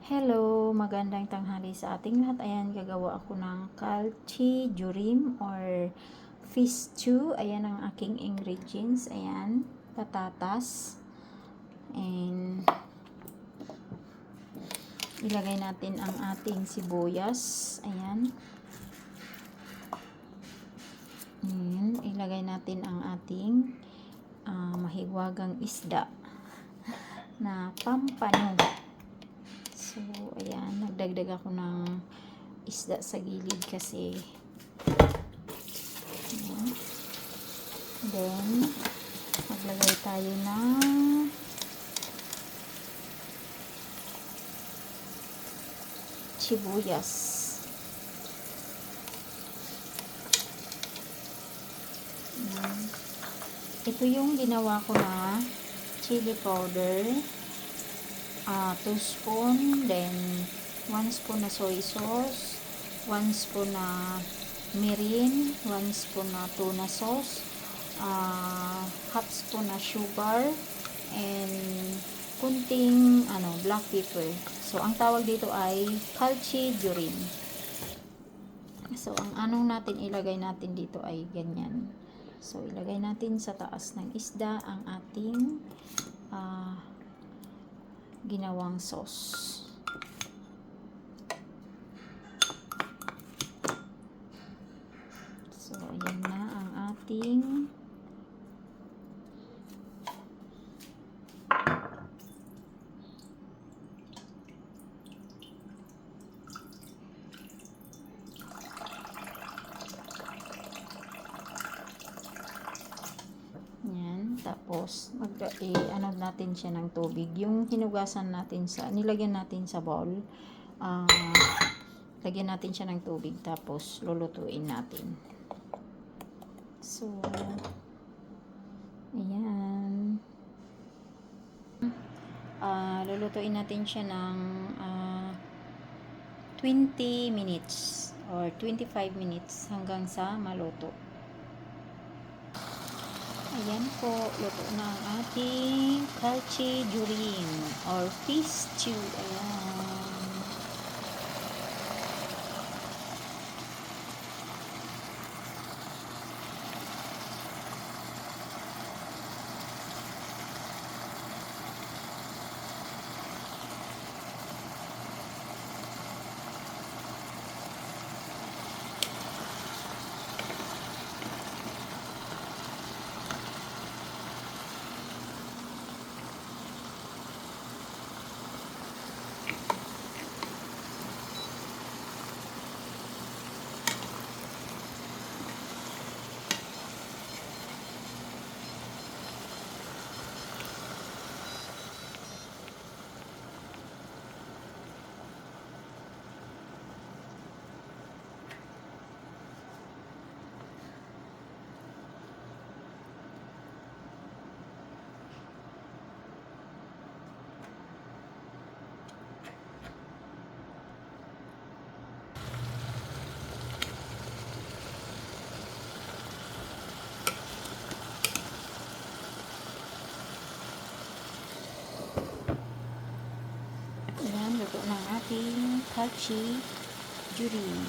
Hello, magandang tanghali sa ating lahat. Ayan, gagawa ako ng kalchi jurim or fish stew. Ayan ang aking ingredients. Ayan, patatas. And ilagay natin ang ating sibuyas. Ayan. Ayan, ilagay natin ang ating mahiwagang isda na pampano. So, ayan, nagdagdag ako ng isda sa gilid kasi. Ayan. Then, maglagay tayo ng sibuyas. Ayan. Ito yung ginawa ko na chili powder. 2 spoon, then 1 spoon na soy sauce, 1 spoon na mirin, 1 spoon na tuna sauce, half spoon na sugar, and kunting black pepper. So, ang tawag dito ay kalchi jurim. So, ang anong natin ilagay natin dito ay ganyan. So, ilagay natin sa taas ng isda ang ating ginawang sauce. So, ayan na ang ating tapos ano natin siya ng tubig. Yung hinugasan natin nilagyan natin sa bowl. Lagyan natin siya ng tubig tapos lulutuin natin. So, ayan. Lulutuin natin siya ng 20 minutes or 25 minutes hanggang sa maluto. Ayan po, luto na ang ating kalchi jurim or fish stew. Ayan. Ayan, luto ng ating kalchi jurim.